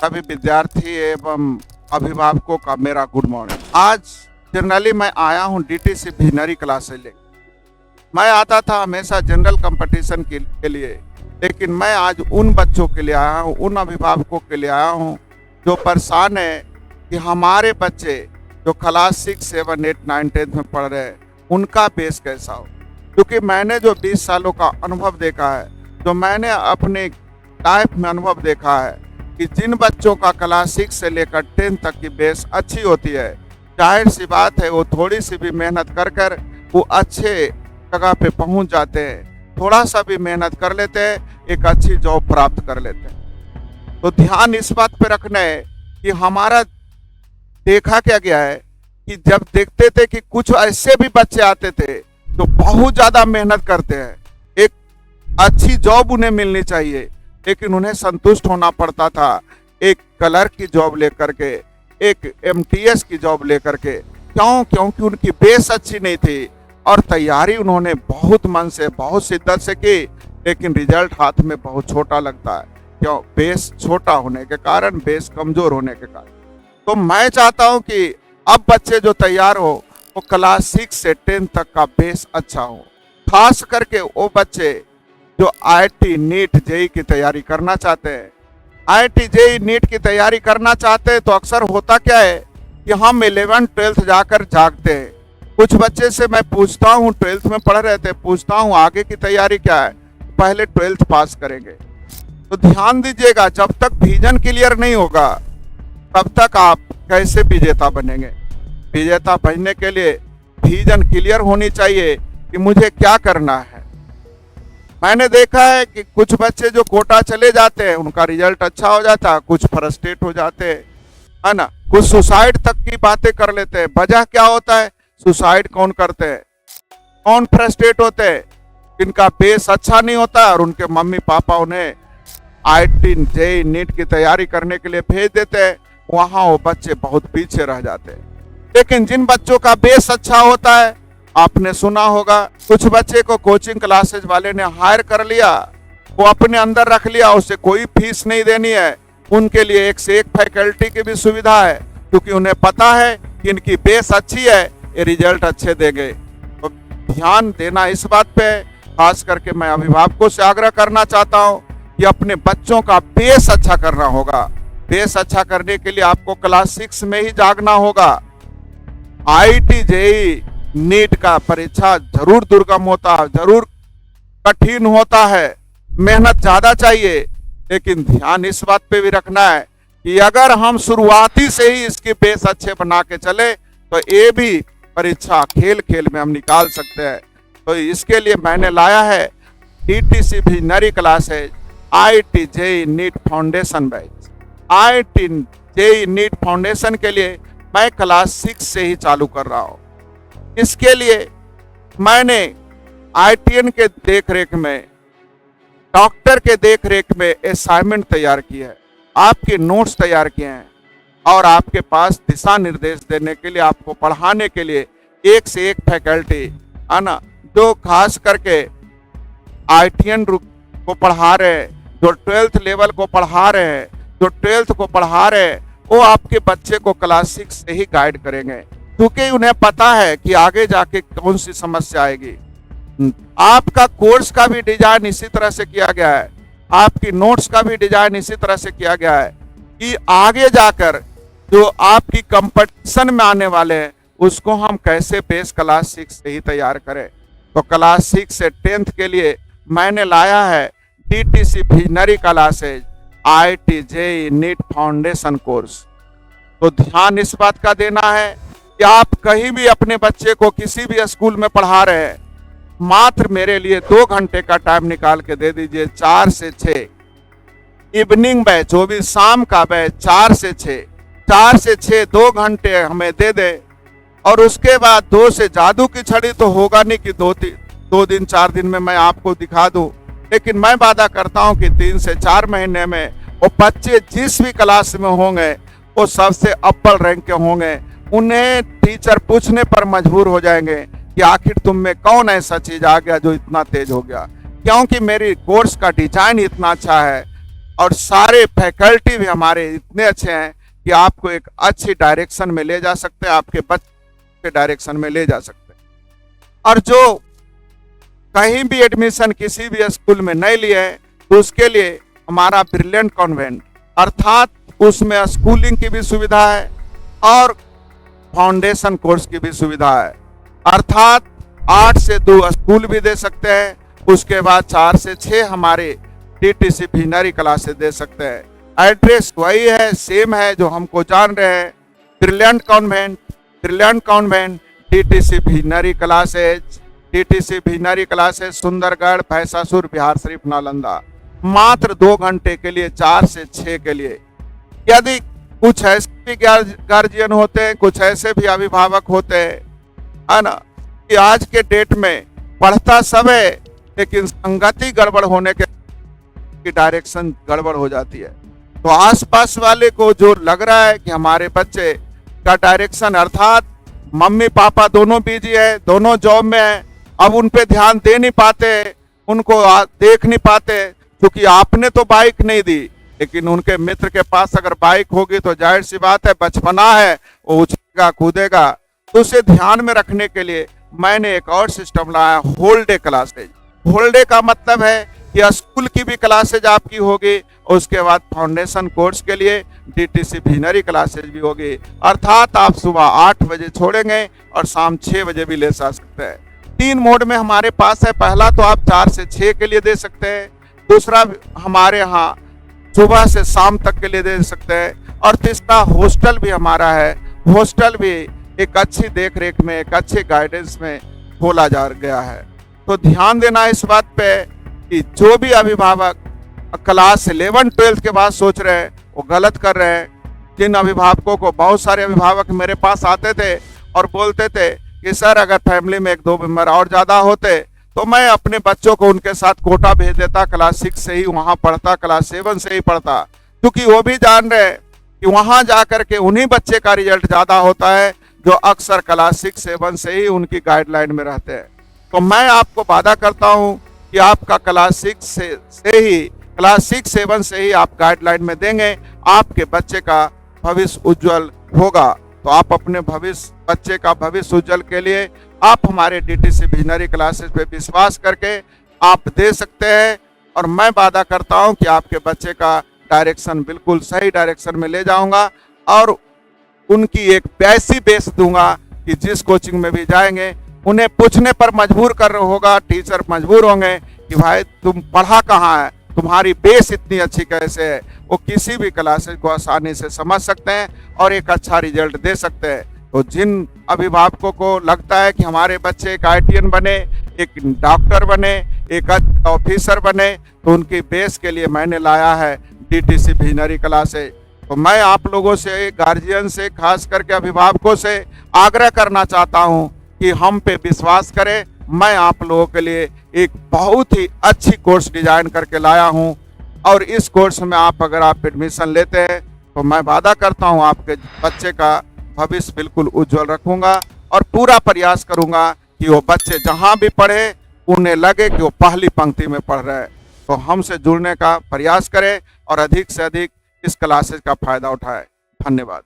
सभी विद्यार्थी एवं अभिभावकों का मेरा गुड मॉर्निंग। आज जनरली मैं आया हूँ डीटीसी भिजनरी क्लास से लेकर। मैं आता था हमेशा जनरल कंपटीशन के लिए, लेकिन मैं आज उन बच्चों के लिए आया हूँ, उन अभिभावकों के लिए आया हूँ जो परेशान है कि हमारे बच्चे जो क्लास 6, 7, 8, 9, 10 में पढ़ रहे हैं उनका बेस कैसा हो। क्योंकि मैंने जो 20 सालों का अनुभव देखा है, जो मैंने अपने लाइफ में अनुभव देखा है कि जिन बच्चों का क्लास 6 से लेकर 10 तक की बेस अच्छी होती है, जाहिर सी बात है वो थोड़ी सी भी मेहनत कर वो अच्छे जगह पे पहुंच जाते हैं। थोड़ा सा भी मेहनत कर लेते हैं, एक अच्छी जॉब प्राप्त कर लेते हैं। तो ध्यान इस बात पे रखना है कि हमारा देखा क्या गया है कि जब देखते थे कि कुछ ऐसे भी बच्चे आते थे जो बहुत ज़्यादा मेहनत करते हैं, एक अच्छी जॉब उन्हें मिलनी चाहिए, लेकिन उन्हें संतुष्ट होना पड़ता था एक क्लर्क की जॉब लेकर के, एक एमटीएस की जॉब लेकर के। क्योंकि उनकी बेस अच्छी नहीं थी और तैयारी उन्होंने बहुत मन से, बहुत शिद्दत से की, लेकिन रिजल्ट हाथ में बहुत छोटा लगता है। क्यों? बेस छोटा होने के कारण, बेस कमजोर होने के कारण। तो मैं चाहता हूं कि अब बच्चे जो तैयार हो वो क्लास 6 से 10 तक का बेस अच्छा हो। खास करके वो बच्चे जो आईआईटी, नीट, जेई की तैयारी करना चाहते हैं। आईआईटी, जेई, नीट की तैयारी करना चाहते हैं तो अक्सर होता क्या है कि हम 11th 12th जाकर जागते हैं। कुछ बच्चे से मैं पूछता हूँ, 12th में पढ़ रहे थे, पूछता हूँ आगे की तैयारी क्या है, पहले 12th पास करेंगे। तो ध्यान दीजिएगा, जब तक विजन क्लियर नहीं होगा तब तक आप कैसे विजेता बनेंगे। विजेता बनने के लिए विजन क्लियर होनी चाहिए कि मुझे क्या करना है। मैंने देखा है कि कुछ बच्चे जो कोटा चले जाते हैं उनका रिजल्ट अच्छा हो जाता है, कुछ फ्रस्ट्रेट हो जाते हैं, है ना, कुछ सुसाइड तक की बातें कर लेते हैं। वजह क्या होता है? सुसाइड कौन करते हैं, कौन फ्रस्ट्रेट होते हैं? जिनका बेस अच्छा नहीं होता और उनके मम्मी पापा उन्हें आईआईटी, जेईई, नीट की तैयारी करने के लिए भेज देते हैं, वहां वो बच्चे बहुत पीछे रह जाते हैं। लेकिन जिन बच्चों का बेस अच्छा होता है, आपने सुना होगा कुछ बच्चे को कोचिंग क्लासेस वाले ने हायर कर लिया, वो अपने अंदर रख लिया, उसे कोई फीस नहीं देनी है, उनके लिए एक से एक फैकल्टी की भी सुविधा है, क्योंकि उन्हें पता है कि इनकी बेस अच्छी है, ये रिजल्ट अच्छे देंगे। तो ध्यान देना इस बात पे। खास करके मैं अभिभावकों से आग्रह करना चाहता हूँ कि अपने बच्चों का बेस अच्छा करना होगा। बेस अच्छा करने के लिए आपको क्लास 6 में ही जागना होगा। आईआईटी, जेईई, नीट का परीक्षा जरूर दुर्गम होता है, जरूर कठिन होता है, मेहनत ज्यादा चाहिए, लेकिन ध्यान इस बात पे भी रखना है कि अगर हम शुरुआती से ही इसके बेस अच्छे बना के चले तो ये भी परीक्षा खेल खेल में हम निकाल सकते हैं। तो इसके लिए मैंने लाया है DTC visionary classes, IIT, JEE, NEET foundation batch. IIT, JEE, NEET foundation के लिए मैं क्लास 6 से ही चालू कर रहा हूँ। इसके लिए मैंने आईटीएन के देखरेख में, डॉक्टर के देखरेख में असाइनमेंट तैयार की है, आपके नोट्स तैयार किए हैं और आपके पास दिशा निर्देश देने के लिए, आपको पढ़ाने के लिए एक से एक फैकल्टी, है ना, जो खास करके आईटीएन को पढ़ा रहे हैं, जो 12th लेवल को पढ़ा रहे हैं, जो 12th को पढ़ा रहे हैं, वो आपके बच्चे को क्लास 6 से ही गाइड करेंगे, क्योंकि उन्हें पता है कि आगे जाके कौन सी समस्या आएगी। आपका कोर्स का भी डिजाइन इसी तरह से किया गया है, आपकी नोट्स का भी डिजाइन इसी तरह से किया गया है कि आगे जाकर जो आपकी कंपटीशन में आने वाले हैं उसको हम कैसे बेस क्लास 6 से ही तैयार करें। तो क्लास 6 से 10th के लिए मैंने लाया है DTC visionary classes, IIT, JEE, NEET foundation course. तो ध्यान इस बात का देना है कि आप कहीं भी अपने बच्चे को किसी भी स्कूल में पढ़ा रहे हैं, मात्र मेरे लिए 2 घंटे का टाइम निकाल के दे दीजिए। 4 से 6 इवनिंग बैच, जो भी शाम का बैच, 4 से 6, 4 से 6 2 घंटे हमें दे दे। और उसके बाद 2 से जादू की छड़ी तो होगा नहीं कि 2 दिन 4 दिन में मैं आपको दिखा दूं, लेकिन मैं वादा करता हूं कि 3 से 4 महीने में वो बच्चे जिस भी क्लास में होंगे वो सबसे अव्वल रैंक के होंगे। उन्हें टीचर पूछने पर मजबूर हो जाएंगे कि आखिर तुम में कौन ऐसा चीज आ गया जो इतना तेज हो गया, क्योंकि मेरी कोर्स का डिजाइन इतना अच्छा है, और सारे फैकल्टी भी हमारे इतने अच्छे हैं कि आपको एक अच्छी डायरेक्शन में ले जा सकते हैं, आपके बच्चे के डायरेक्शन में ले जा सकते हैं। और जो कहीं भी एडमिशन किसी भी स्कूल में नहीं लिए है तो उसके लिए हमारा ब्रिलियंट कॉन्वेंट, अर्थात उसमें स्कूलिंग की भी सुविधा है और फाउंडेशन कोर्स की भी सुविधा है, अर्थात 8 से 2 स्कूल भी दे सकते हैं, उसके बाद 4 से 6 हमारे टीटीसी भिनरी क्लासेस दे सकते हैं। एड्रेस वही है, सेम है जो हमको जान रहे हैं, ब्रिलियंट कॉन्वेंट टीटीसी भिनरी क्लासेज, सुंदरगढ़, भैंसासुर, बिहार शरीफ, नालंदा। मात्र 2 घंटे के लिए, 4 से 6 के लिए। यदि कुछ ऐसे भी गार्जियन होते हैं, कुछ ऐसे भी अभिभावक होते हैं, है ना, कि आज के डेट में पढ़ता सब है लेकिन संगति गड़बड़ होने के डायरेक्शन गड़बड़ हो जाती है। तो आसपास वाले को जो लग रहा है कि हमारे बच्चे का डायरेक्शन, अर्थात मम्मी पापा दोनों बिजी है, दोनों जॉब में है, अब उन पे ध्यान दे नहीं पाते, उनको देख नहीं पाते, क्योंकि आपने तो बाइक नहीं दी, लेकिन उनके मित्र के पास अगर बाइक होगी तो जाहिर सी बात है, बचपना है, वो उछलेगा कूदेगा। तो उसे ध्यान में रखने के लिए मैंने एक और सिस्टम लाया, whole day classes. Whole day का मतलब है कि स्कूल की भी क्लासेज आपकी होगी, उसके बाद फाउंडेशन कोर्स के लिए डीटीसी भिनरी क्लासेज भी होगी, अर्थात आप सुबह 8 बजे छोड़ेंगे और शाम 6 बजे भी ले जा सकते हैं। 3 मोड में हमारे पास है, पहला तो आप 4 से 6 के लिए दे सकते हैं, दूसरा हमारे यहाँ सुबह से शाम तक के लिए दे सकते हैं, और तीसरा हॉस्टल भी हमारा है। हॉस्टल भी एक अच्छी देखरेख में, एक अच्छे गाइडेंस में खोला जा गया है। तो ध्यान देना इस बात पे कि जो भी अभिभावक क्लास 11-12 के बाद सोच रहे हैं वो गलत कर रहे हैं। जिन अभिभावकों को, बहुत सारे अभिभावक मेरे पास आते थे और बोलते थे कि सर अगर फैमिली में 1-2 मेंबर और ज़्यादा होते तो मैं अपने बच्चों को उनके साथ कोटा भेज देता, क्लास 6 से ही वहाँ पढ़ता, क्लास 7 से ही पढ़ता, क्योंकि वो भी जान रहे कि वहाँ जा कर के उन्हीं बच्चे का रिजल्ट ज़्यादा होता है जो अक्सर क्लास 6-7 से ही उनकी गाइडलाइन में रहते हैं। तो मैं आपको वादा करता हूँ कि आपका क्लास 6-7 से ही आप गाइडलाइन में देंगे, आपके बच्चे का भविष्य उज्जवल होगा। तो आप अपने बच्चे का भविष्य उज्जवल के लिए आप हमारे डीटीसी भिनरी क्लासेस पे विश्वास करके आप दे सकते हैं, और मैं वादा करता हूं कि आपके बच्चे का डायरेक्शन बिल्कुल सही डायरेक्शन में ले जाऊंगा, और उनकी एक वैसी बेस दूंगा कि जिस कोचिंग में भी जाएंगे उन्हें पूछने पर मजबूर कर होगा, टीचर मजबूर होंगे कि भाई तुम पढ़ा कहाँ है, तुम्हारी बेस इतनी अच्छी कैसे है। वो किसी भी क्लासेस को आसानी से समझ सकते हैं और एक अच्छा रिजल्ट दे सकते हैं। तो जिन अभिभावकों को लगता है कि हमारे बच्चे एक ITN बने, एक डॉक्टर बने, एक अच्छा ऑफिसर बने, तो उनकी बेस के लिए मैंने लाया है डीटीसी भिनरी क्लासेज। तो मैं आप लोगों से, गार्जियन से, खास करके अभिभावकों से आग्रह करना चाहता हूं कि हम पे विश्वास करें। मैं आप लोगों के लिए एक बहुत ही अच्छी कोर्स डिजाइन करके लाया हूं, और इस कोर्स में अगर आप एडमिशन लेते हैं तो मैं वादा करता हूं आपके बच्चे का भविष्य बिल्कुल उज्जवल रखूंगा, और पूरा प्रयास करूंगा कि वो बच्चे जहां भी पढ़े उन्हें लगे कि वो पहली पंक्ति में पढ़ रहे हैं। तो हमसे जुड़ने का प्रयास करें और अधिक से अधिक इस क्लासेस का फायदा उठाएं। धन्यवाद।